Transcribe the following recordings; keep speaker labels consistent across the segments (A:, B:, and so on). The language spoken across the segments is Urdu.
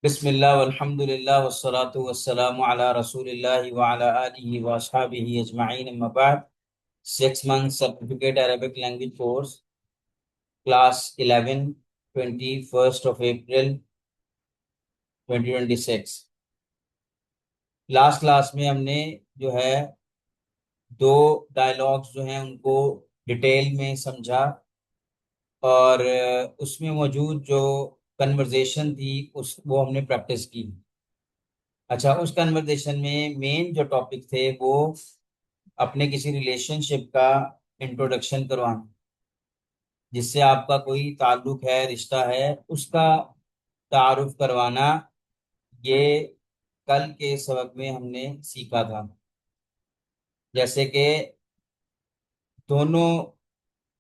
A: بسم اللہ والحمد للہ والصلاة والسلام علی رسول اللہ وعلی آلہ واصحابہ اجمعین، اما بعد۔ 6 month certificate Arabic language course class 11 21st of April 2026۔ Last class میں ہم نے جو ہے دو ڈائلاگس جو ہیں ان کو ڈیٹیل میں سمجھا، اور اس میں موجود جو کنورزیشن تھی وہ ہم نے پریکٹس کی۔ اچھا، اس کنورزیشن میں مین جو ٹاپک تھے وہ اپنے کسی ریلیشن شپ کا انٹروڈکشن کروانا، جس سے آپ کا کوئی تعلق ہے، رشتہ ہے، اس کا تعارف کروانا۔ یہ کل کے سبق میں ہم نے سیکھا تھا، جیسے کہ دونوں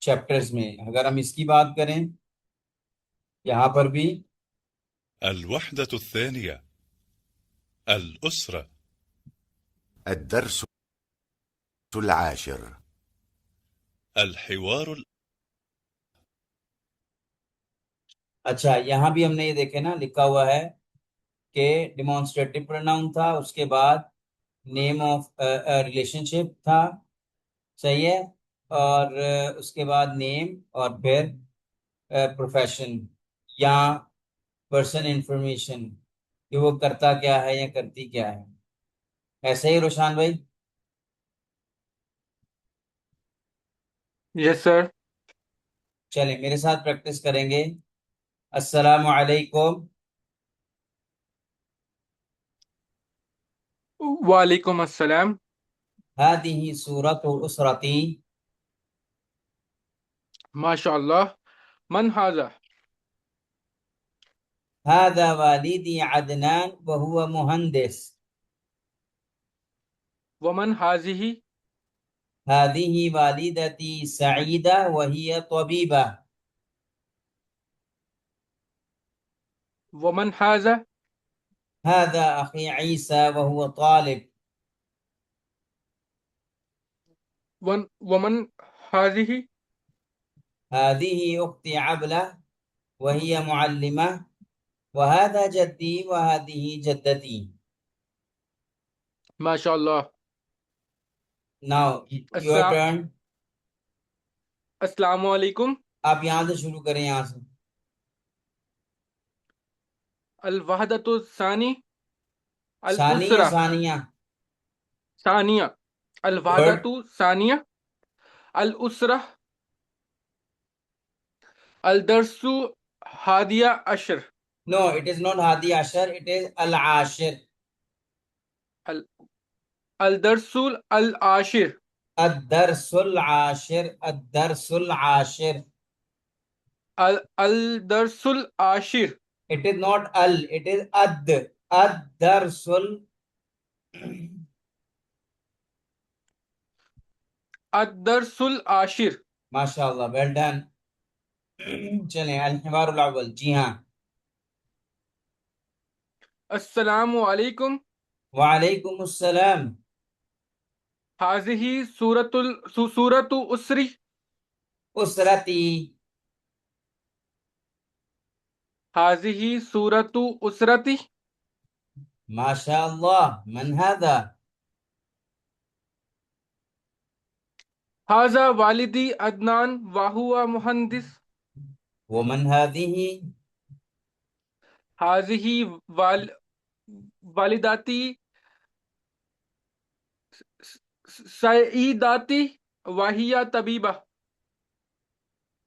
A: چیپٹرز میں اگر ہم اس کی بات کریں، یہاں پر بھی
B: الوحدة الثانية الأسرة.
C: الدرس العاشر.
B: الحوار
A: اچھا یہاں بھی ہم نے یہ دیکھے نا، لکھا ہوا ہے کہ ڈیمانسٹریٹو پروناؤن تھا، اس کے بعد نیم آف ریلیشن شپ تھا، صحیح ہے، اور اس کے بعد نیم اور پھر پروفیشن یا پرسن انفارمیشن کہ وہ کرتا کیا ہے یا کرتی کیا ہے۔ ایسے ہی روشان بھائی؟
D: یس سر.
A: چلیں میرے ساتھ پریکٹس کریں گے۔ السلام علیکم،
D: وعلیکم السلام.
A: هذه سورة أسرتي،
D: ماشاء اللہ. من هذا؟
A: هذا والدي عدنان وهو مهندس،
D: ومن هذه؟
A: هذه والدتي سعيدة وهي طبيبة،
D: ومن هذا؟
A: هذا أخي عيسى وهو طالب،
D: ومن هذه؟
A: هذه أختي عبلة وهي معلمة، وهذا جدي وهذه جدتي۔
D: ماشاء اللہ.
A: Now your turn۔
D: السلام علیکم.
A: آپ یہاں سے شروع کریں، یہاں سے۔
D: الوحدۃ الثانی
A: ثانیہ
D: الاسرہ.
A: ثانیہ
D: ثانیہ. الوحدۃ ثانیہ الاسرہ. الدرس حادیہ عشر.
A: No, it is not ہادی عشر، it is العاشر۔
D: الدرس العاشر.
A: الدرس العاشر، الدرس العاشر۔
D: الدرس العاشر.
A: It is not it is الدرس
D: الدرس العاشر.
A: ماشاء اللہ، ویل ڈن۔ چلیں الحوار الاول، جی ہاں۔
D: السلام علیکم.
A: وعلیکم السلام۔
D: هذه سورة أسري.
A: اسرتی،
D: هذه سورة أسرتي.
A: ماشاء اللہ۔ من هذا؟
D: هذا والدي عدنان وهو مهندس.
A: ومن هذه؟
D: هذه والدتي سعيدتي وهي طبيبة.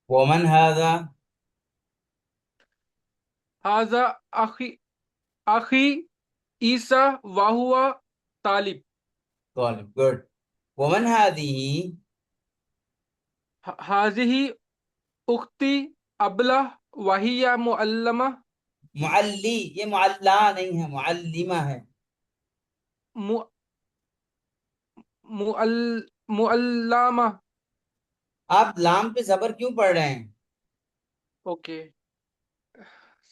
A: ومن هذا؟
D: هذا أخي عيسى وهو طالب.
A: طالب، گڈ۔ ومن هذه؟
D: هذه أختي أبلة وهي معلمة.
A: معلی، یہ معلا نہیں ہے، معلمہ ہے۔
D: معلمة.
A: آپ لام پہ زبر کیوں پڑھ رہے ہیں؟
D: اوکے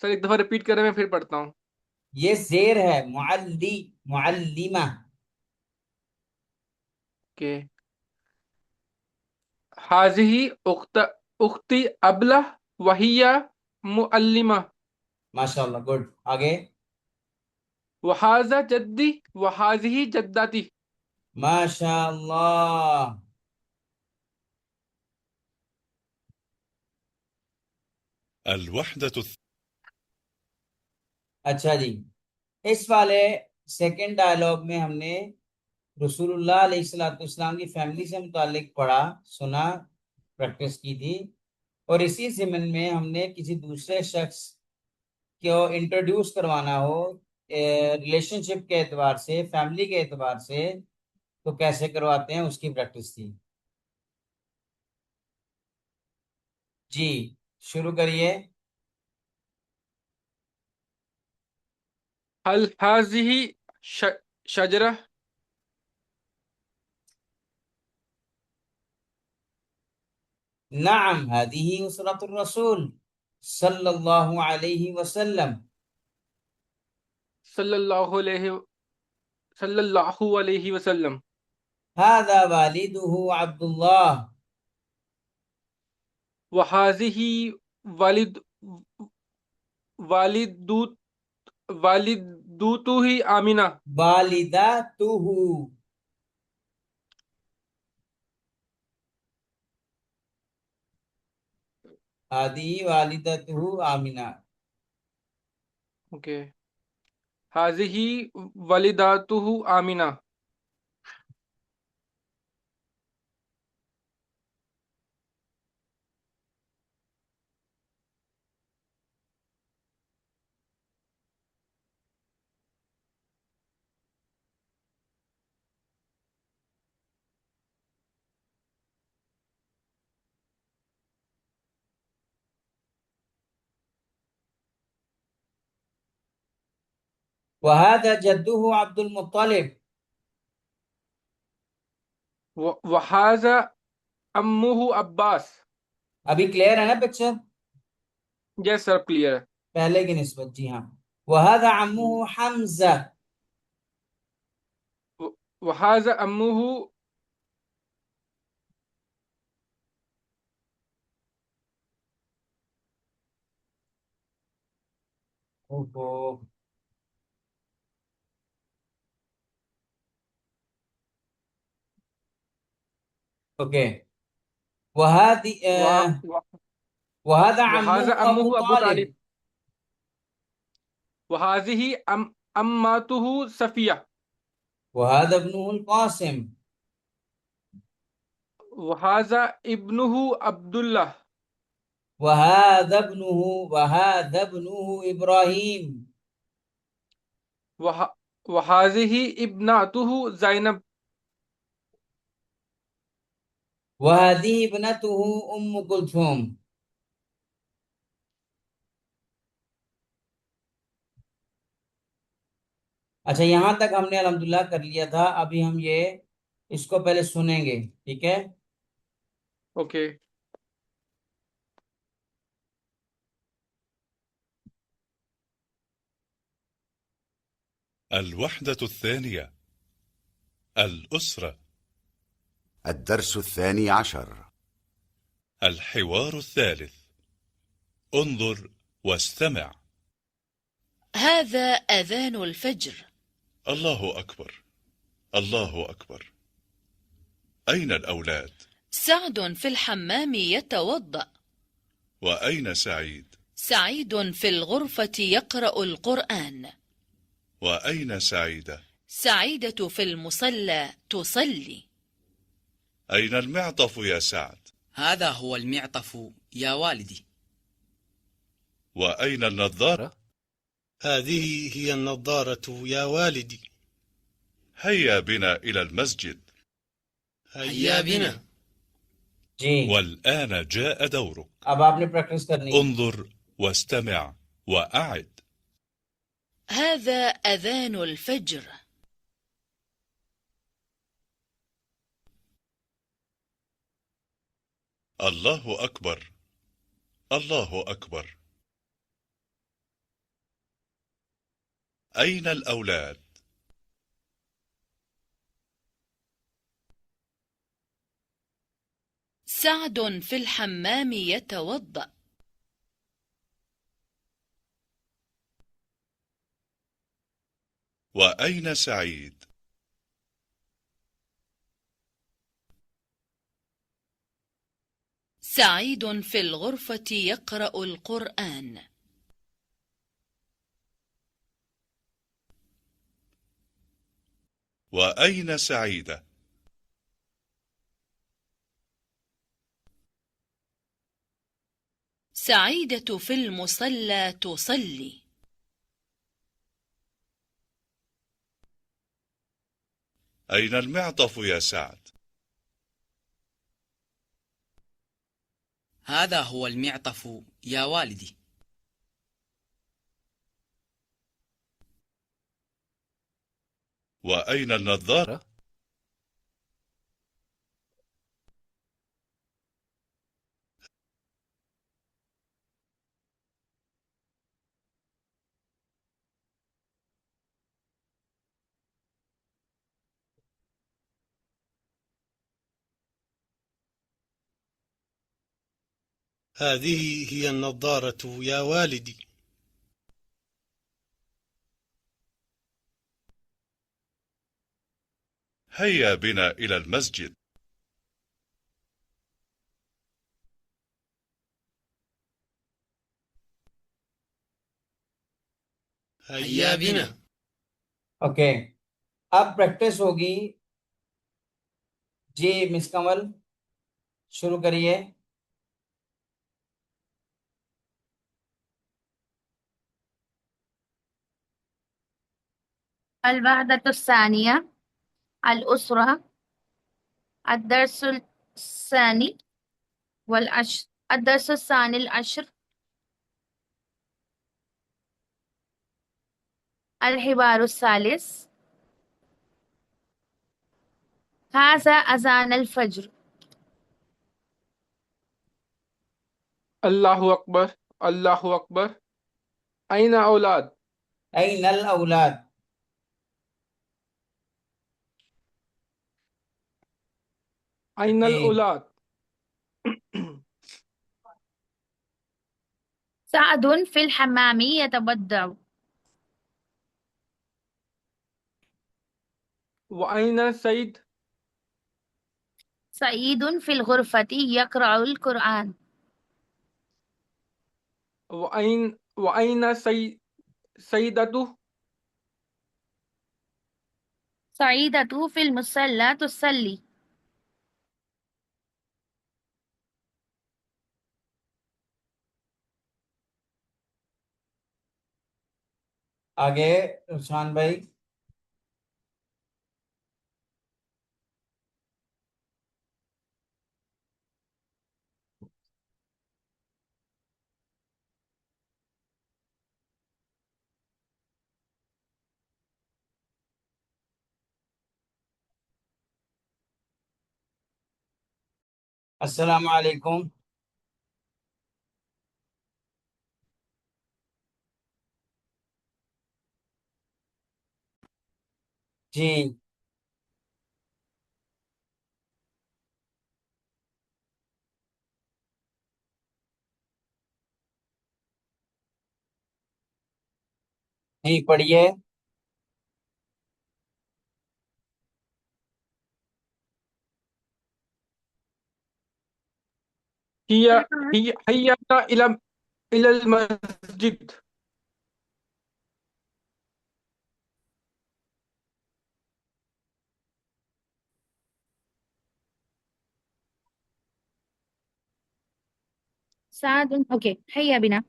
D: سر، ایک دفعہ ریپیٹ کریں، میں پھر پڑھتا ہوں.
A: یہ زیر ہے، معلی، معلمہ۔
D: اوکے. هذه أختي أبلة وهي معلمة.
A: ماشاء اللہ، گڈ۔ آگے
D: وہذا جدی وہذه جدتی.
A: ماشاء اللہ.
B: الوحدة
A: اچھا جی، اس والے سیکنڈ ڈائلاگ میں ہم نے رسول اللہ علیہ الصلوۃ والسلام کی فیملی سے متعلق پڑھا، سنا، پریکٹس کی تھی، اور اسی ضمن میں ہم نے کسی دوسرے شخص کو انٹروڈیوس کروانا ہو ریلیشن شپ کے اعتبار سے، فیملی کے اعتبار سے، تو کیسے کرواتے ہیں اس کی پریکٹس تھی. جی شروع کریے.
D: هل هذه شجرة؟
A: نعم هذه أسرة الرسول صلی اللہ علیہ وسلم.
D: صلی اللہ علیہ وسلم.
A: هذا والده عبد الله.
D: وهذه والدته آمنہ.
A: والدته. هذه والدته آمنہ.
D: اوکے. هذه والدته آمنہ.
A: وهذا جده عبد المطلب.
D: وهذا امہ عباس.
A: ابھی کلیئر ہے نا پکچر؟
D: یس سر کلیئر ہے.
A: پہلے کی نسبت، جی ہاں. وهذا عمه حمزہ.
D: وهذا امہ
A: اوکے. وهذا عمه
D: وهذا
A: ابو
D: امہ ابو
A: طالب.
D: طالب. وهذه اماتہ صفیہ.
A: وهذا ابنه القاسم.
D: وهذا ابنہ عبداللہ.
A: وهذا ابنه ابراہیم.
D: وهذه ابناتہ زینب.
A: وهذه ابنته ام کلثوم. اچھا یہاں تک ہم نے الحمدللہ کر لیا تھا. ابھی ہم یہ اس کو پہلے سنیں گے، ٹھیک ہے؟
D: اوکے.
B: الوحدة الثانية الأسرة.
C: الدرس 12.
B: الحوار الثالث. انظر واستمع.
E: هذا أذان الفجر.
B: الله أكبر، الله أكبر. أين الأولاد؟
E: سعد في الحمام يتوضأ.
B: وأين سعيد؟
E: سعيد في الغرفة يقرأ القرآن.
B: وأين سعيدة؟
E: سعيدة في المصلى تصلي.
B: أين المعطف يا سعد؟
F: هذا هو المعطف يا والدي.
B: وأين النظارة؟
G: هذه هي النظارة يا والدي.
B: هيا بنا إلى المسجد.
G: هيا بنا.
A: جی
B: والآن جاء دورك.
A: اب آپ نے پریکٹس کرنی ہے.
B: انظر واستمع وأعد.
E: هذا أذان الفجر.
B: الله أكبر، الله أكبر. أين الأولاد؟
E: سعد في الحمام يتوضأ.
B: وأين سعيد؟
E: سعيد في الغرفة يقرأ القرآن.
B: وأين سعيدة؟
E: سعيدة في المصلى تصلي.
B: أين المعطف يا سعد؟
F: هذا هو المعطف يا والدي.
B: وأين النظارة؟
G: هذه هي النظارة يا والدي.
B: هيا بنا إلى المسجد.
G: هيا بنا.
A: اوکے اب پریکٹس ہوگی جی مس کمل شروع کریے.
H: الوحدة الثانية الأسرة الدرس الثاني والعشر الدرس الثاني العشر الحوار الثالث هذا أذان الفجر.
D: اللہ اکبر اللہ اکبر. این اولاد
A: این الاولاد.
D: این
A: جی
D: الاولاد.
H: سعد في الحمام يتودع.
D: وأين سعيد؟
H: سعيد في الغرفة يقرأ القرآن.
D: وأين سيدته؟
H: سعيدة في المصلى تصلي.
A: آگے رشان بھائی. السلام علیکم. جی جی پڑھیے.
D: هيا إلى المسجد.
H: سعد اوكي هيا بنا.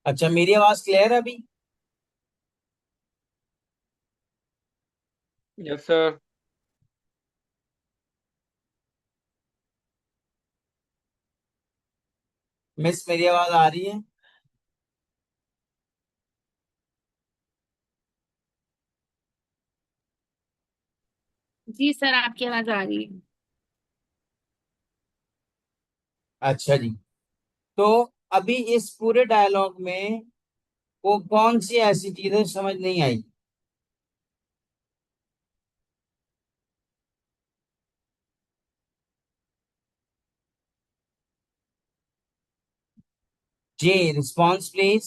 A: اچھا میری آواز کلیئر ہے ابھی؟
D: Yes sir.
A: مس میری آواز آ رہی ہے؟
H: جی سر آپ کی آواز آ رہی ہے.
A: اچھا جی. تو ابھی اس پورے ڈائلاگ میں وہ کون سی ایسی چیزیں سمجھ نہیں آئی؟ جی response please.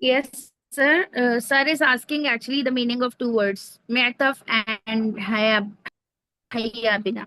H: Yes, sir. Sir is asking actually the meaning of two words, Me'taf and Hayya Bina.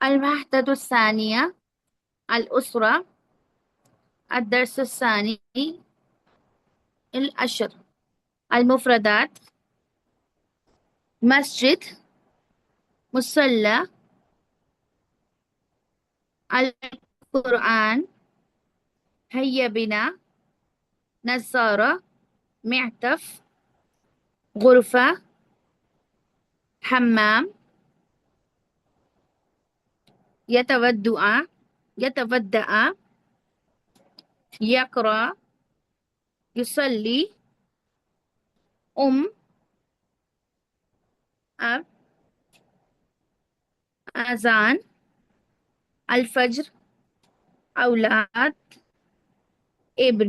H: الوحدة الثانية الأسرة الدرس الثاني العشر المفردات مسجد مصلى القرآن هيا بنا نظارة معطف غرفة حمام يتودع يقرأ يصلي أب أذان الفجر أولاد ابن.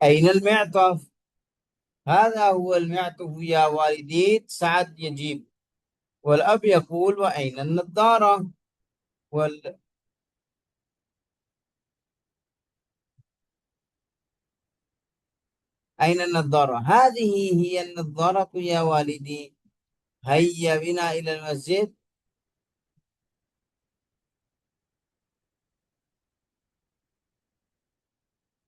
A: أين المعطف؟ هذا هو المعطف يا والدي. سعد يجيب والأب يقول وأين النظارة؟ أين النظارة؟ هذه هي النظارة يا والدي. هيا بنا إلى المسجد.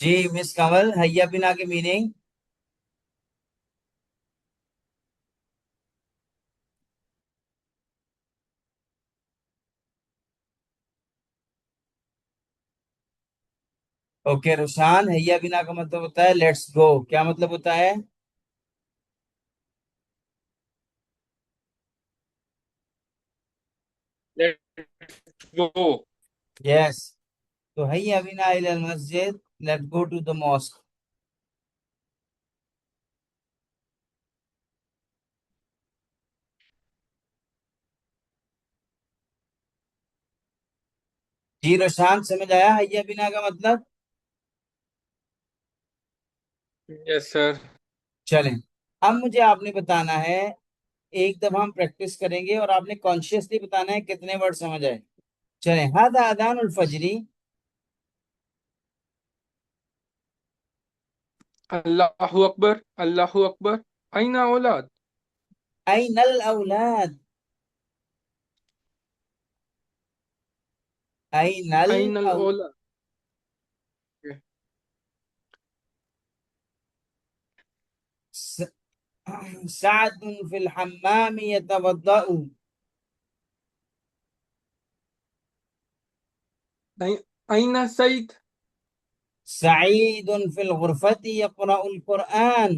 A: جی مس کنول، حیا بنا کے میننگ؟ اوکے روشان، حیا بنا کا مطلب ہوتا ہے لیٹس گو، کیا مطلب ہوتا ہے؟
D: وہ
A: یس. تو حیا بنا الی المسجد، let go to the mosque. جی روشان، سمجھ آیا حیا بنا کا مطلب؟
D: یس سر.
A: چلیں، اب مجھے آپ نے بتانا ہے، ایک دفعہ ہم پریکٹس کریں گے اور آپ نے کانشیسلی بتانا ہے کتنے ورڈ سمجھ آئے. چلیں، ہذا اذان الفجری.
D: اللہ اکبر اللہ اکبر. اینا اولاد.
A: این الاولاد. این
D: این
A: الاولاد.
D: الاولاد.
A: سعد في الحمام يتوضأ.
D: اینا سعید.
A: سعيد في الغرفة يقرأ القرآن.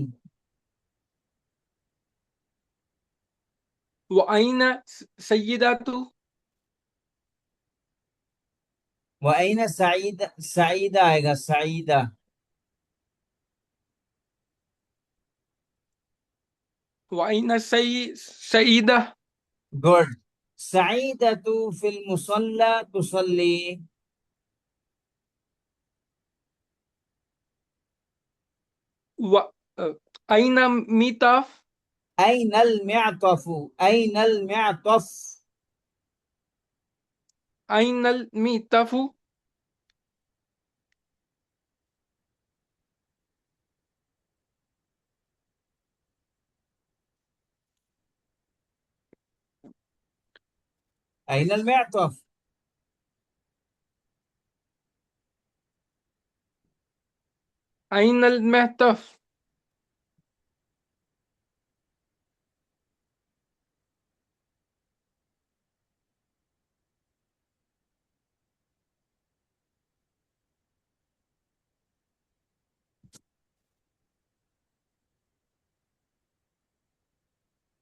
D: وأين سيدات.
A: وأين سعيدة؟ سعيدة آئے گا، سعيدة.
D: وأين سيدة.
A: گڈ. سعيدة في المصلى تصلي.
D: وأين ميتاف.
A: أين المعطف؟ أين المعطف؟
D: أين الميتاف.
A: أين المعطف؟
D: أين المهتف.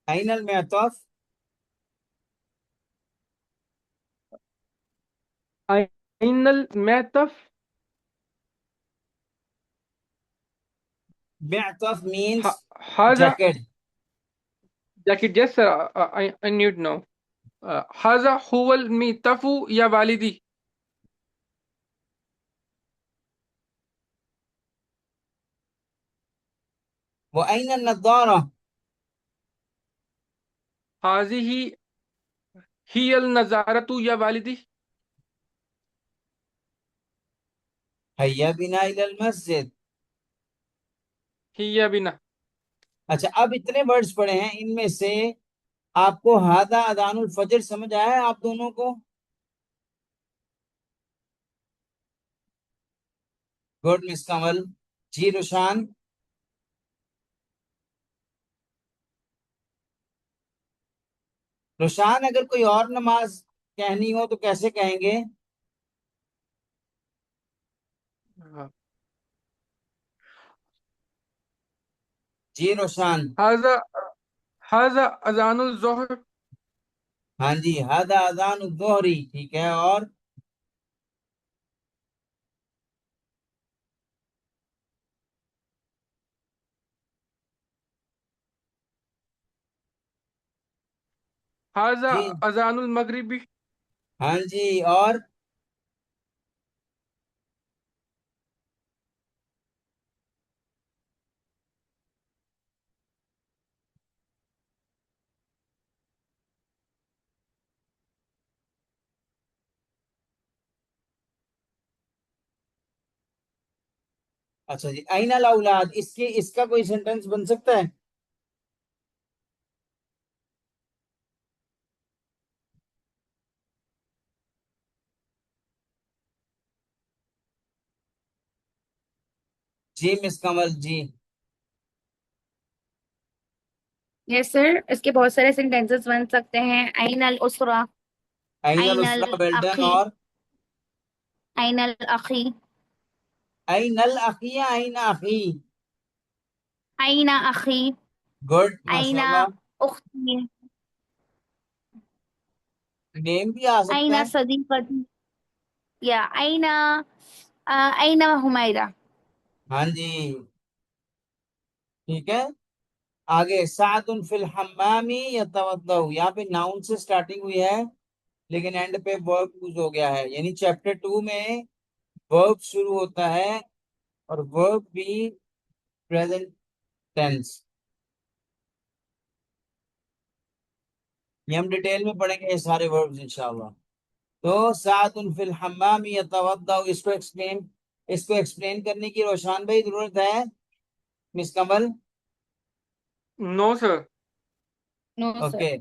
A: أين المعطف؟
D: أين المهتف.
A: معطف means
D: هذا
A: jacket.
D: جاكيت. yes sir. I need to know. هذا هو الميتاف يا والدي.
A: وأين النظارة؟
D: هذه هي النظارة يا والدي.
A: هيا بنا إلى المسجد.
D: هي بنا.
A: اچھا، اب اتنے ورڈز پڑھے ہیں، ان میں سے آپ کو ہادہ اذان الفجر سمجھ آیا ہے آپ دونوں کو؟ گڈ مس کمل. جی روشان. روشان، اگر کوئی اور نماز کہنی ہو تو کیسے کہیں گے؟ جی روشان.
D: هذا أذان الظهر.
A: ہاں جی، ہادہ اذان الظہری، ٹھیک ہے. اور
D: هذا
A: جی
D: أذان المغرب.
A: ہاں جی، اور اچھا جی، این الاولاد، اس کا کوئی سینٹینس بن سکتا ہے؟ جی مس کمل جی.
H: یس سر، اس کے بہت سارے سینٹینسز بن سکتے ہیں. عین الاسرہ،
A: عین
H: عین
A: الاسرہ ویل ڈن.
H: الاخی،
A: اور
H: عین الاخی،
A: عین الاخی یا عین اخی؟
H: عین اخی،
A: گڈ
H: عین
A: ماشاء اللہ.
H: اختی،
A: نیم بھی آ
H: عین
A: سکتا ہے.
H: صدیقتی، یا عین عین حمیرہ.
A: ہاں جی ٹھیک ہے. آگے سعد فی الحمام یتوضا، یہاں پہ ناؤن سے سٹارٹنگ ہوئی ہے لیکن اینڈ پہ ورب یوز ہو گیا ہے. یعنی چیپٹر 2 میں ورب شروع ہوتا ہے اور ورب بھی پریزنٹ ٹینس. یہ ہم ڈیٹیل میں پڑھیں گے یہ سارے وربز انشاءاللہ. تو سعد فی الحمام یتوضا، اس کو ایکسپلین کرنے کی روشان بھائی ضرورت ہے مس کمل؟
D: نو سر.
H: نو سر.
A: اوکے.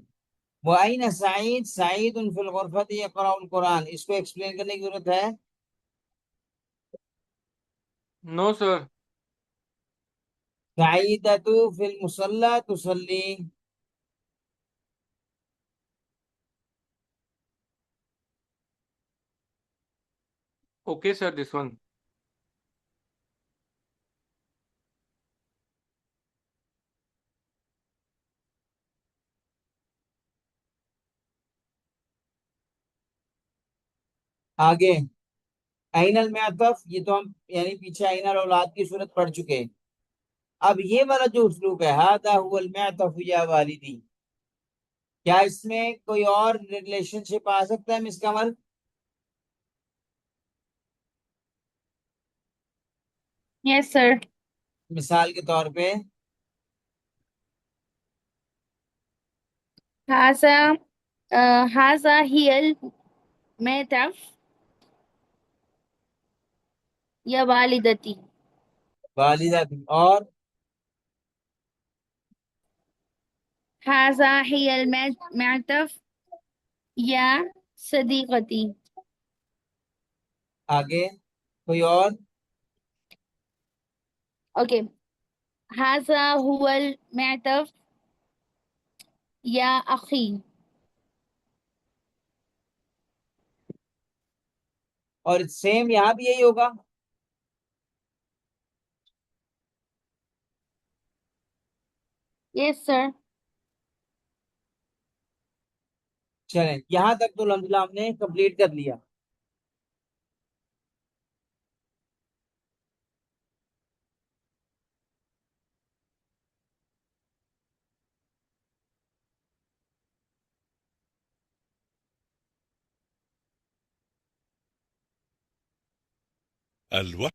A: وَأَيْنَ سعید سعید فی الغرفۃ یقرأ القرآن، اس کو ایکسپلین کرنے کی ضرورت ہے؟
D: نو سر.
A: سعیدۃ فی المصلی تصلی.
D: Okay sir this one.
A: آگے عین المعطف، یہ تو ہم یعنی پیچھے عین الاولاد کی صورت پڑھ چکے. اب یہ والا جو اسلوب ہے ھذا هو المعطف یا والدی، کیا اس میں کوئی اور ریلیشن شپ آ سکتا ہے مس کمل؟
H: یس سر.
A: مثال کے طور پہ
H: ھذا ہی المعطف یا والدتی.
A: والدہ بھی. اور
H: ھذا ہی المعطف یا صدیقتی.
A: آگے کوئی اور؟
H: اوکے. ھذا هو المعطف یا اخی.
A: اور سیم یہاں بھی یہی ہوگا.
H: یس سر.
A: چلیں یہاں تک تو الحمدللہ ہم نے کمپلیٹ کر لیا.
B: الوحدة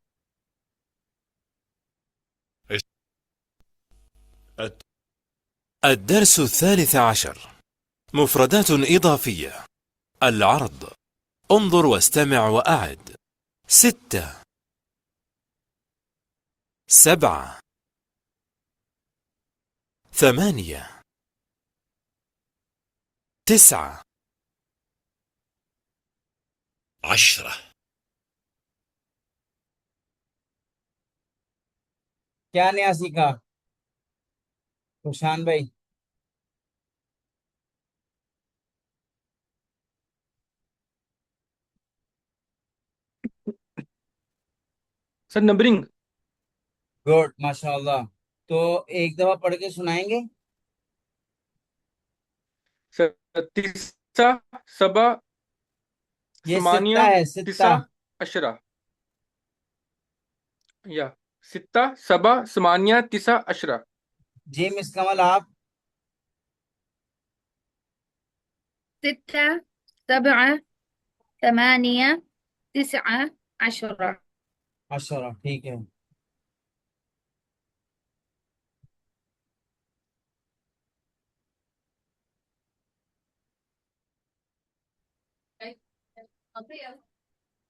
I: الدرس 12، مفردات إضافية. العرض: انظر واستمع وأعد. 6 7 8 9
B: 10.
A: کیا نیا سیکھا روشان بھائی؟
D: سر نمبرنگ.
A: گڈ ماشاء اللہ. تو ایک دفعہ پڑھ کے سنائیں گے؟
D: سر تسع سبع
A: یہ
D: ثمانیہ
A: ستہ ہے ستہ.
D: تسع عشرہ. یا ستہ سبع ثمانیہ تسع عشرہ.
A: جی مس کمل آپ؟
H: ستة سبعة ثمانية تسعة عشرة.
A: ماشاءاللہ ٹھیک ہے.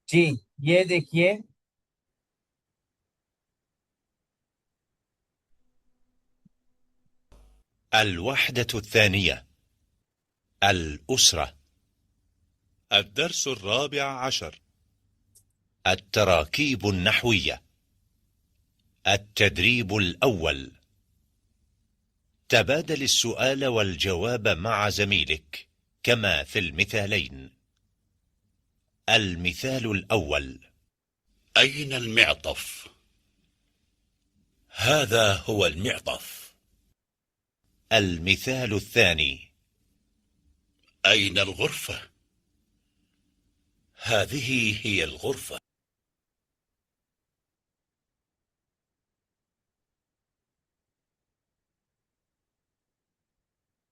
A: جی یہ دیکھیے
B: الوحدة الثانية. الأسرة. الدرس 14. التراكيب النحوية. التدريب الأول. تبادل السؤال والجواب مع زميلك كما في المثالين. المثال الأول:
J: أين المعطف؟
B: هذا هو المعطف. المثال الثاني:
J: أين الغرفة؟
B: هذه هي الغرفة.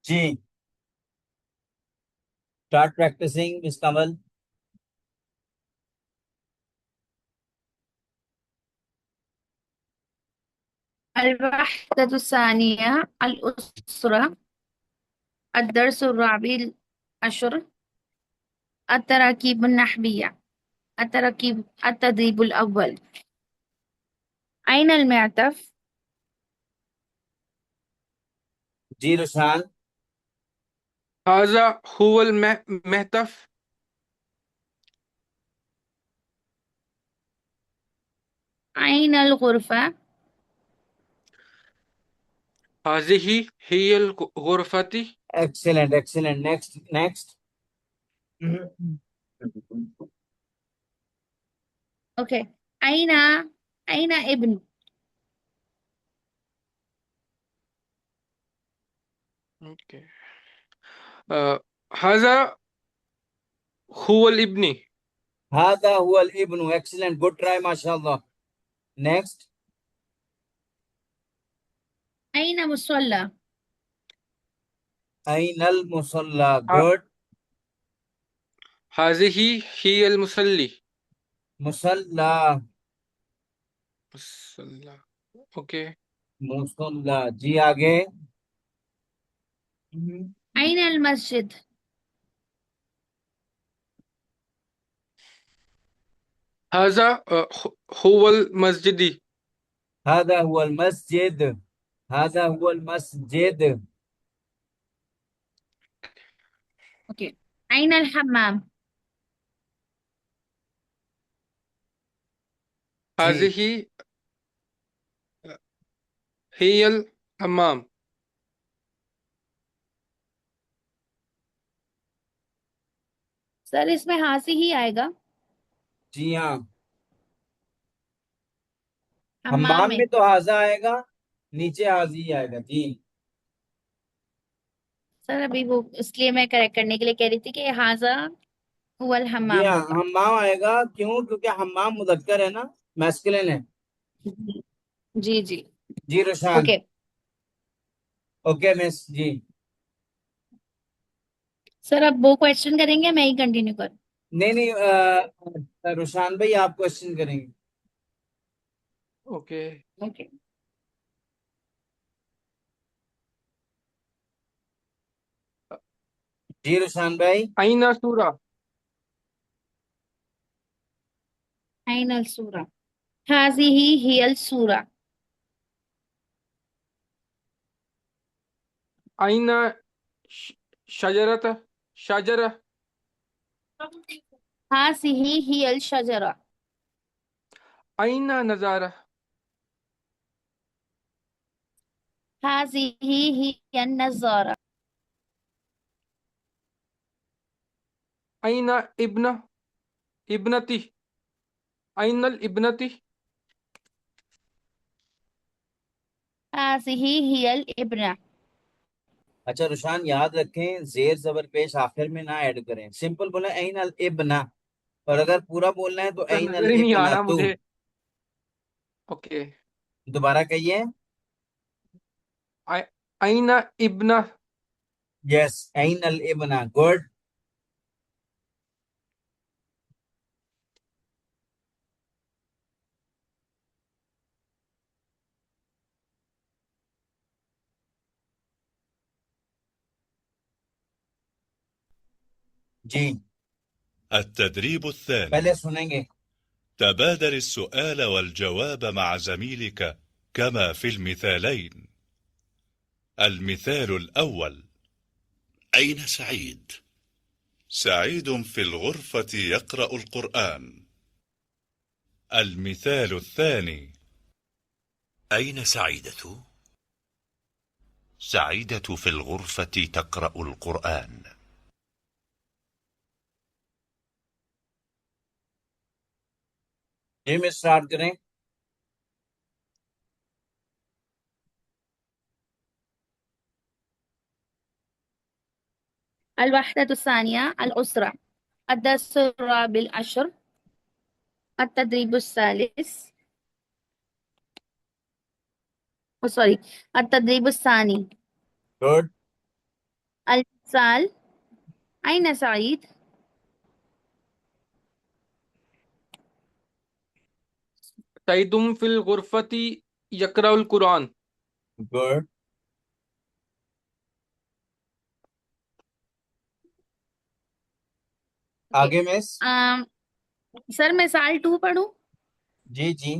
A: جی start practicing, Miss Kamal.
H: الوحدة الثانية الأسرة. الدرس الرابع عشر. التراكيب النحوية. التدريب الأول. أين المعطف؟
A: جی رشان.
D: هذا هو المعطف.
H: أين الغرفة؟
D: هذه هي الغرفة.
A: Excellent, excellent. Next.
H: Okay. أين ابن؟
D: Okay. هذا هو الابن.
A: هذا هو الابن. Excellent, good try, mashallah. Next.
H: أين مصلى؟
A: أين المصلى. Good.
D: هذه هي المصلي.
A: مصلى.
D: اوكي.
A: مصلى. جی آگے.
H: أين المسجد؟
D: هذا هو المسجد.
A: هذا هو المسجد. هذا هو المسجد.
H: اوكي. أين الحمام؟
D: هذه هي الحمام.
H: سر اس میں ہاسی ہی آئے گا.
A: جی ہاں.
H: حمام
A: حمام
H: میں
A: میں تو حاضہ آئے گا, نیچے حاضی ہی آئے گا. جی
H: سر ابھی وہ اس لیے میں کریکٹ کرنے کے لیے کہہ رہی تھی کہ ہاضا هو
A: جی
H: الحمام
A: ہاں
H: ہوگا.
A: حمام آئے گا. کیوں؟ کیونکہ حمام مذکر ہے نا, میسکلن ہے.
H: جی جی
A: جی رشان.
H: اوکے.
A: اوکے مس. جی
H: سر اب وہ کوشچن کریں گے, میں ہی کنٹینیو کروں؟
A: نہیں, رشان بھائی آپ کوشچن کریں گے.
D: اوکے.
H: اوکے.
A: جی رشان بھائی.
D: أين سورة؟
H: أين السورة؟ هذه هي السورة.
D: أين شجرة؟
H: هذه هي الشجرة.
D: أين نظارة؟
H: هذه هي النظارة.
D: أين ابنتي؟ أين الابنة؟
H: هذه هي الابنة.
A: اچھا رشان یاد رکھیں زیر زبر پیش آخر میں نہ ایڈ کریں. سمپل بولیں این الابنہ, اور اگر پورا بولنا ہے تو
D: سر
A: این
D: نظر ہی نہیں آ رہا
A: الابنہ.
D: مجھے. اوکے.
A: دوبارہ کہیے.
D: أين ابنة؟
A: یس, این الابنہ. گڈ. جی
B: التدريب الثاني.
A: پہلے سنیں گے.
B: تبادل السؤال والجواب مع زميلك كما في المثالين. المثال الأول:
J: أين سعيد؟
B: سعيد في الغرفة يقرأ القرآن. المثال الثاني: أين سعيدة؟ سعيدة في الغرفة تقرأ القرآن.
A: جی میں اسٹارٹ کریں.
H: الوحدة الثانية الأسرة. الدرس الرابع عشر. التدريب الثالث سوري التدريب الثاني.
A: گڈ.
H: المثال: أين سعيد؟
D: سعيد في الغرفة يقرأ القرآن.
A: گڈ. آگے مس.
H: سر مثال 2 پڑھوں؟
A: جی جی.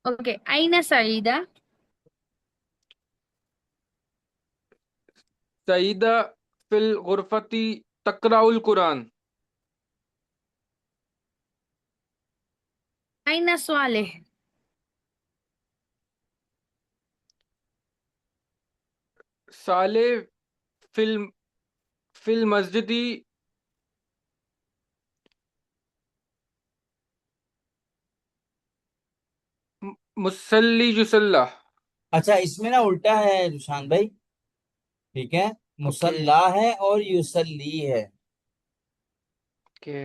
H: اوکے. أين سعيدة؟
D: سعيدة في الغرفة تقرأ القرآن.
H: أين صالح؟
D: صالح في المسجد مصلي يصلى.
A: اچھا اس میں نا الٹا ہے رشان بھائی. ٹھیک ہے. مصلاح ہے اور یصلی ہے.
D: اوکے.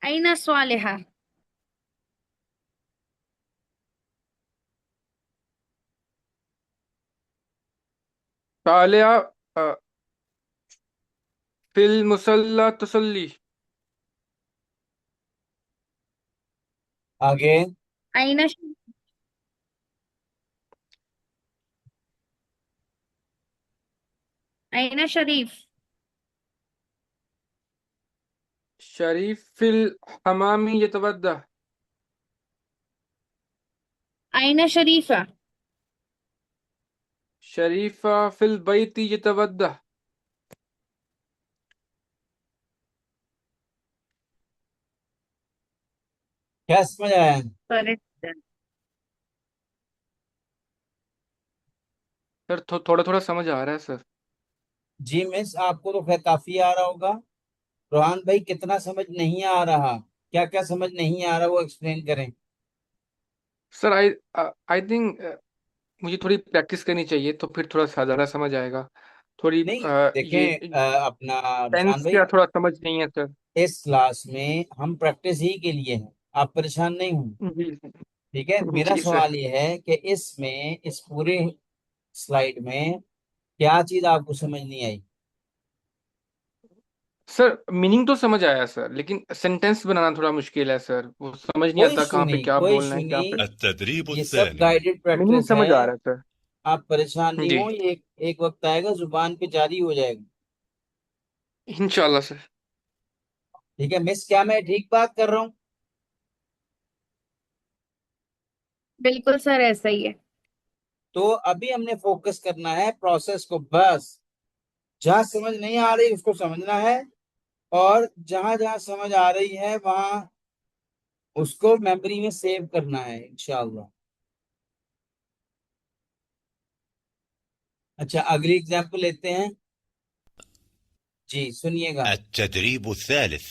H: أين صالحة؟
D: صالحة في المصلى تصلي.
A: آگے.
H: أين شريف؟
D: شريف في الحمام يتوضأ.
H: أين شريفة؟
D: شريفة في البيت يتوضأ.
A: کیا سمجھ آیا؟
D: سر تھوڑا تھوڑا سمجھ آ رہا ہے سر.
A: جی مس آپ کو تو خیر کافی آ رہا ہوگا. روحان بھائی کتنا سمجھ نہیں آ رہا؟ کیا کیا سمجھ نہیں آ رہا وہ ایکسپلین کریں.
D: سر آئی تھنک مجھے تھوڑی پریکٹس کرنی چاہیے تو پھر تھوڑا سا زیادہ سمجھ آئے گا. تھوڑی
A: نہیں
D: یہ
A: دیکھیں اپنا رشان
D: ٹینس
A: بھائی
D: کیا تھوڑا سمجھ نہیں ہے سر.
A: اس کلاس میں ہم پریکٹس ہی کے لیے ہیں. آپ پریشان نہیں ہوں.
D: جی
A: ٹھیک ہے. میرا
D: جی سر.
A: سوال یہ ہے کہ اس میں اس پورے سلائیڈ میں کیا چیز آپ کو سمجھ نہیں آئی؟
D: سر میننگ تو سمجھ آیا سر لیکن سینٹینس بنانا تھوڑا مشکل ہے سر. وہ سمجھ نہیں
A: کوئی
D: آتا
A: ایشو
D: کہاں پہ
A: نہیں
D: کیا
A: کوئی
D: بولنا
A: ایشو
D: ہے کیا پہ.
A: نہیں.
B: التدريب
A: یہ سب
B: الثاني.
A: گائیڈڈ
D: میننگ
A: پریکٹس
D: سمجھ
A: ہے.
D: آ رہا ہے سر.
A: آپ پریشان نہیں
D: جی
A: ہوں. یہ ایک وقت آئے گا زبان پہ جاری ہو جائے گا.
D: انشاءاللہ سر.
A: ٹھیک ہے مس. کیا میں ٹھیک بات کر رہا ہوں؟
H: بالکل سر ایسا ہی ہے.
A: تو ابھی ہم نے فوکس کرنا ہے پروسیس کو. بس جہاں سمجھ نہیں آ رہی اس کو سمجھنا ہے اور جہاں جہاں سمجھ آ رہی ہے وہاں اس کو میموری میں سیو کرنا ہے انشاءاللہ. اچھا اگلی اگزامپل لیتے ہیں. جی سنیے گا.
B: التدريب الثالث.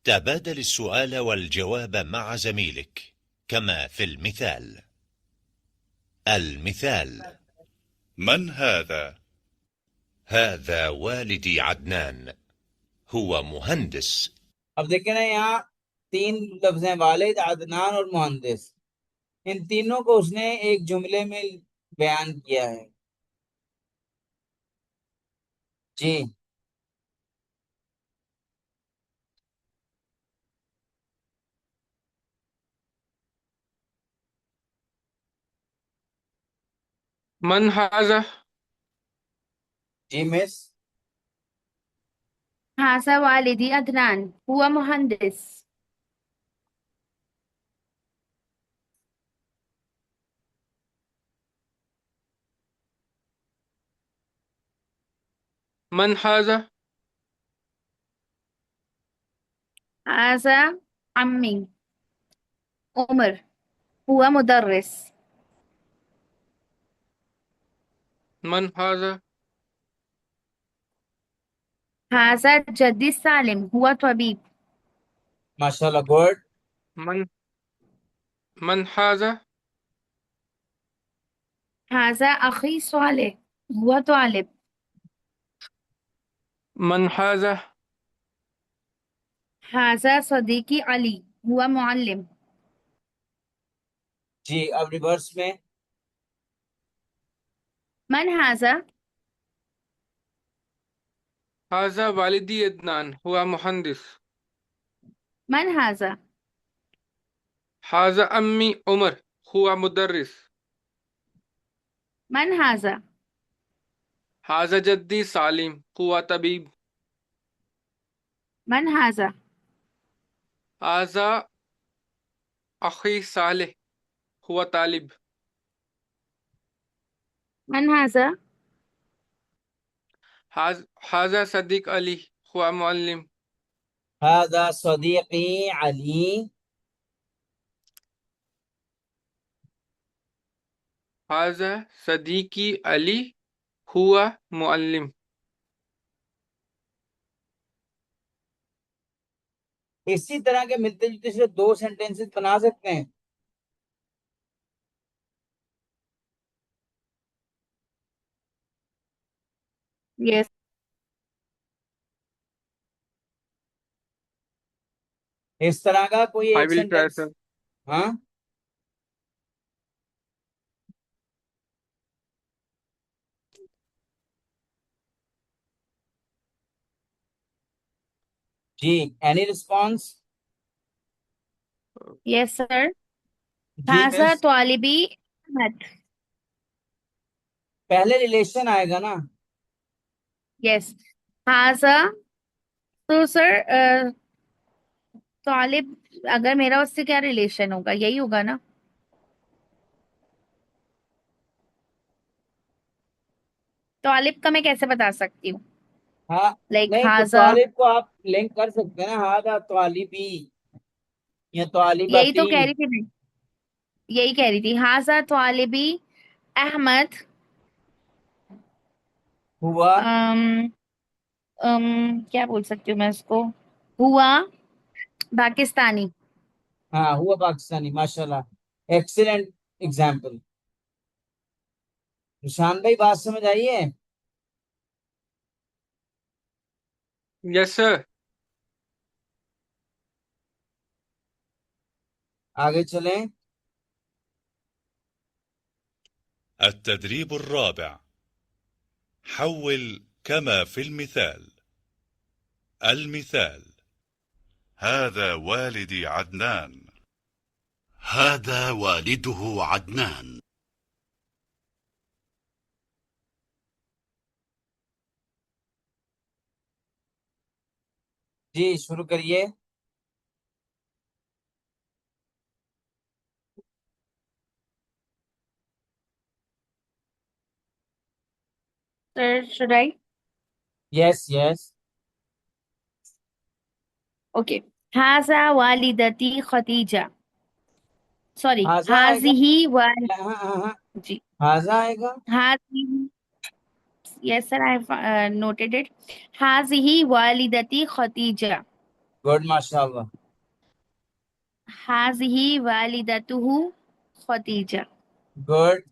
B: تبادل السؤال والجواب مع زميلك كما في المثال. المثال: من هذا؟ هذا والدي عدنان، هو مهندس.
A: اب دیکھیں نا یہاں 3 لفظ ہیں: والد، عدنان اور مہندس. ان تینوں کو اس نے ایک جملے میں بیان کیا ہے. جی
D: من هذا؟
A: جی مس.
H: هذا والدي عدنان هو مهندس.
D: من هذا؟
H: هذا عمي عمر هو مدرس.
D: من هذا؟
H: هذا جدي سالم هو طبيب.
A: ماشاءاللہ گڈ.
D: من هذا؟
H: هذا أخي صالح هو طالب.
D: من هذا؟
H: هذا صديقي علي هو معلم.
A: جی اب ریورس میں.
H: من هذا؟
D: هذا والدي عدنان هو مهندس.
H: من هذا؟
D: هذا أمي عمر هو مدرس.
H: من هذا؟
D: هذا جدي سالم هو طبيب.
H: من هذا؟
D: هذا أخي صالح هو طالب.
H: من هذا؟
D: هذا صديق علي هو معلم.
A: هذا صديقي علي.
D: هذا صديقي علي هو معلم.
A: اسی طرح کے ملتے جلتے سے دو سینٹینسز بنا سکتے ہیں.
H: Yes.
A: اس طرح کا کوئی
D: I
A: ایک
D: will try,
A: سینٹینس.
D: sir.
A: ہاں جی. Any response?
H: Yes, sir.
A: جی
H: هذا
A: مس.
H: طالبي أحمد.
A: پہلے ریلیشن آئے گا نا.
H: Yes. هذا تو سر طالب اگر میرا اس سے کیا ریلیشن ہوگا یہی ہوگا نا. طالب کا میں کیسے بتا سکتی ہوں؟
A: ہاں
H: لائک
A: نہیں تو
H: ہاضا
A: طالب کو آپ لنک کر سکتے ہیں نا. ہاذا طالبی یا
H: یہی
A: طالباتی.
H: تو کہہ رہی تھی میں یہی کہہ رہی تھی. ہاضا طالبی احمد
A: ہوا
H: کیا بول سکتی ہوں میں اس کو ہوا پاکستانی.
A: ہاں ہوا پاکستانی. ماشاءاللہ ایکسیلنٹ ایگزامپل. نشان بھائی بات سمجھ آئی ہے؟
D: Yes, sir.
A: آگے چلیں.
B: التدريب الرابع. حول كما في المثال. المثال:
J: هذا والدي عدنان. هذا والده عدنان.
A: جی شروع کریے.
H: Sir, should I?
A: Yes yes.
H: Okay. هذا والدتي خديجة. Sorry.
A: ہاذا آئے گا.
H: هذه
A: ہاں ہاں ہاں
H: جی
A: ہاذا آئے گا.
H: هذه. Yes, sir. I've noted it. هذه والدتي خديجة.
A: گڈ ماشاءاللہ.
H: هذه والدته خديجة.
A: گڈ.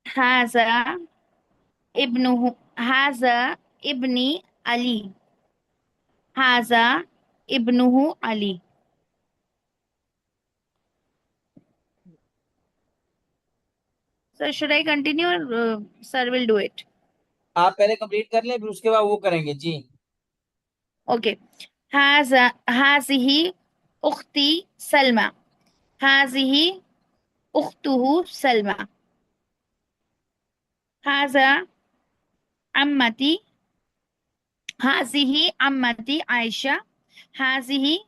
H: هذا ابنه هذا ابني علي. هذا ابنه علي. So should I continue or sir will do it?
A: آپ پہلے کمپلیٹ کر لیں پھر اس کے بعد وہ کریں گے. جی
H: Okay. هذه أختي سلمى. هذه أخته سلمى. هذا عمتي. هذه عمتي عائشة. هذه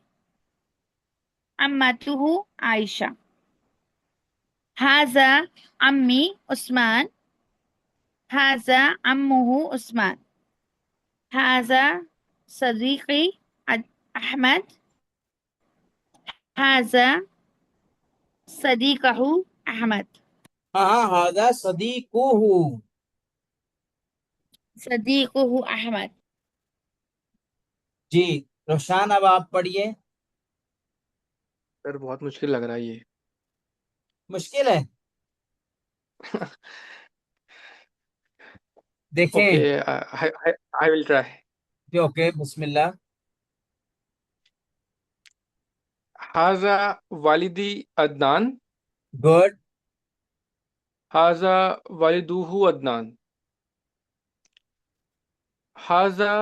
H: عمته عائشة. هذا عمي عثمان. هذا عمه عثمان. هذا صديقي أحمد. هذا صديقه أحمد.
A: ہاں ہاں، ہاذا صدیقہ.
H: صديقه أحمد.
A: جی روشان، اب آپ پڑھیے.
D: سر بہت مشکل لگ رہا ہے یہ.
A: مشکل ہے، دیکھیں.
D: Okay I will try.
A: Okay بسم اللہ.
D: هذا والدي عدنان.
A: گڈ.
D: هذا والده عدنان. هذا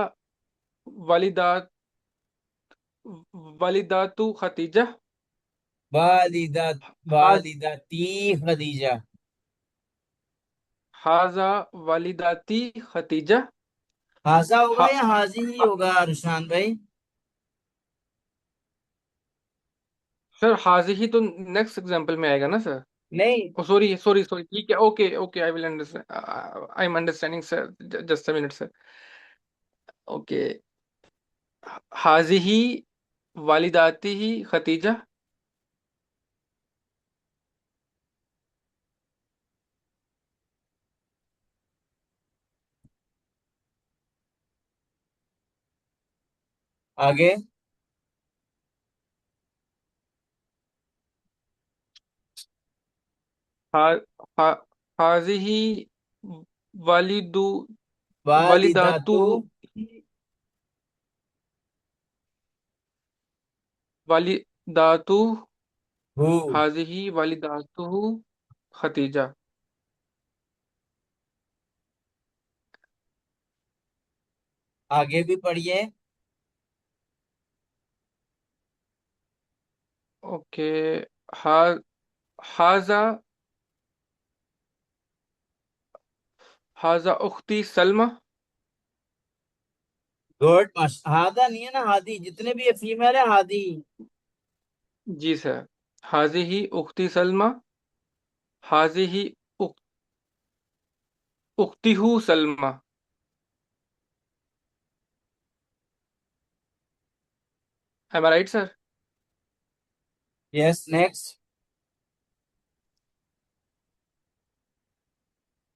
D: والدات خدیجہ.
A: والدتی خدیجہ.
D: هذا والداتی خدیجہ.
A: ہاضا ہوگا یا حاضی ہی ہوگا روشان بھائی؟
D: سر حاضی ہی تو نیکسٹ ایگزامپل میں آئے گا نا سر.
A: نہیں،
D: سوری ٹھیک ہے. Okay I will understand. I'm understanding sir. Just a minute sir. Okay. حاضی والداتی خدیجہ.
A: آگے.
D: حاضی والدو
A: والداتو
D: والداتو والداتو
A: ہو.
D: حاضی والداتو خدیجہ.
A: آگے بھی پڑھیے.
D: اوکے. حاضہ اختی سلمہ.
A: گڈ. ہادا نہیں ہے نا، ہادی. جتنے بھی یہ فیمیل ہے ہادی.
D: جی سر. حاضی اختی سلمہ. حاضی اختی سلمہ. Am I right sir?
A: Yes next.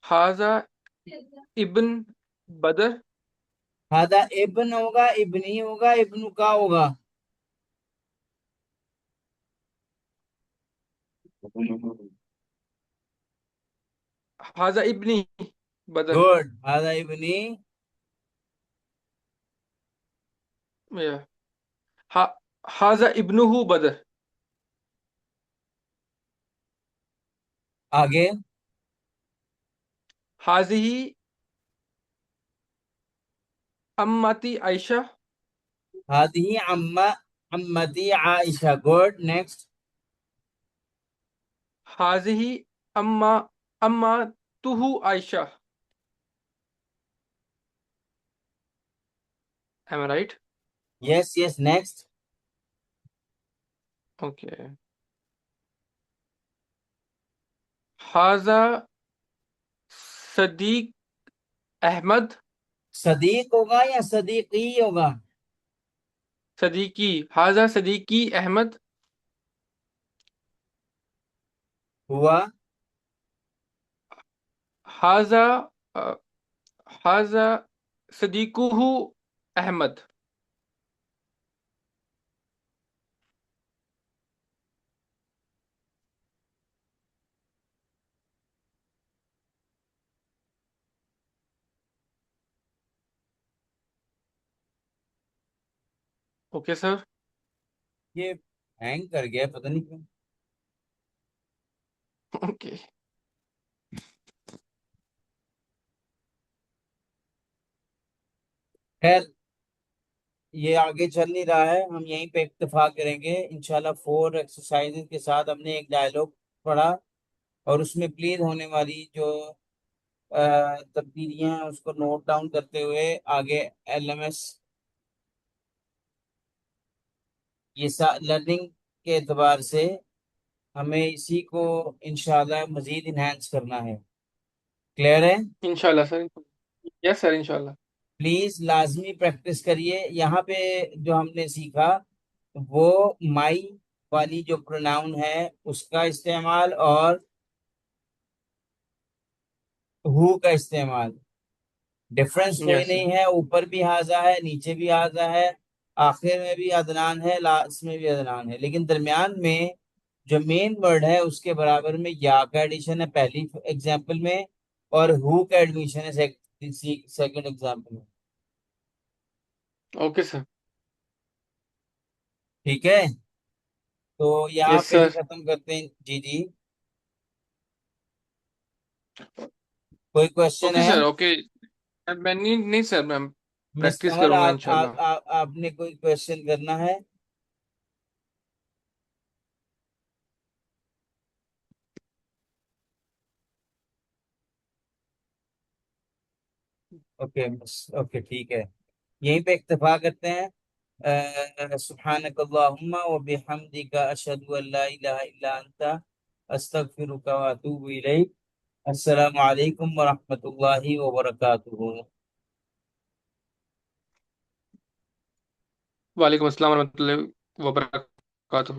D: حاضہ ابن بدر.
A: ہادا ابن ہوگا، ابنی ہوگا، ابن کا ہوگا.
D: حاضہ ابنی بدر.
A: گڈ. ہادا ابنی.
D: حاضہ ابنہ بدر.
A: آگے.
D: حاضی امتی عائشہ.
A: ہادی عمتی عائشہ. Good next.
D: حاضی اماتہ عائشہ. Am I right?
A: Yes yes next.
D: Okay. حاضہ صدیق احمد.
A: صدیق ہوگا یا صدیقی ہوگا؟
D: صدیقی. حاضہ صدیقی احمد.
A: ہوا.
D: حاضہ صدیقہ احمد. Okay sir.
A: یہ ہینگ کر گیا، پتہ نہیں کیوں.
D: اوکے.
A: خیر، یہ آگے چل نہیں رہا ہے، ہم یہیں پہ اکتفا کریں گے انشاءاللہ. 4 ایکسرسائز کے ساتھ ہم نے ایک ڈائلاگ پڑھا، اور اس میں پلیز ہونے والی جو تبدیلیاں ہیں اس کو نوٹ ڈاؤن کرتے ہوئے آگے LMS یہ لرننگ کے اعتبار سے ہمیں اسی کو انشاءاللہ مزید انہینس کرنا ہے. کلیئر ہے؟
D: انشاءاللہ سر. یس سر انشاءاللہ.
A: پلیز لازمی پریکٹس کریے. یہاں پہ جو ہم نے سیکھا وہ مائی والی جو پروناؤن ہے اس کا استعمال اور ہو کا استعمال. ڈفرنس کوئی
D: یس سر.
A: نہیں ہے. اوپر بھی ہاضا ہے، نیچے بھی ہاضا ہے، آخر میں بھی عدنان ہے، لاسٹ میں بھی عدنان ہے، لیکن درمیان میں جو مین ورڈ ہے اس کے برابر میں یا کا ایڈیشن ہے پہلی ایگزامپل میں، اور ہو کا ایڈمیشن ہے سیکنڈ ایگزامپل میں.
D: Okay sir.
A: ٹھیک ہے، تو یہاں
D: یس
A: پہ ہی
D: سر.
A: ختم کرتے ہیں. جی جی، کوئی کوشچن
D: اوکے
A: ہے؟
D: سر. اوکے. میں نہیں سر، میں
A: مس
D: پریکٹس
A: قمر،
D: کروں گا
A: آپ
D: انشاءاللہ.
A: آپ نے کوئی کوشچن کرنا ہے؟ اوکے بس، اوکے ٹھیک ہے، یہیں پہ اکتفا کرتے ہیں. سبحانک اللہم و بحمدک اشہد ان لا الہ الا انت استغفرک و اتوب الیک. السلام علیکم ورحمۃ اللہ وبرکاتہ.
D: وعلیکم السلام ورحمۃ اللہ وبرکاتہ.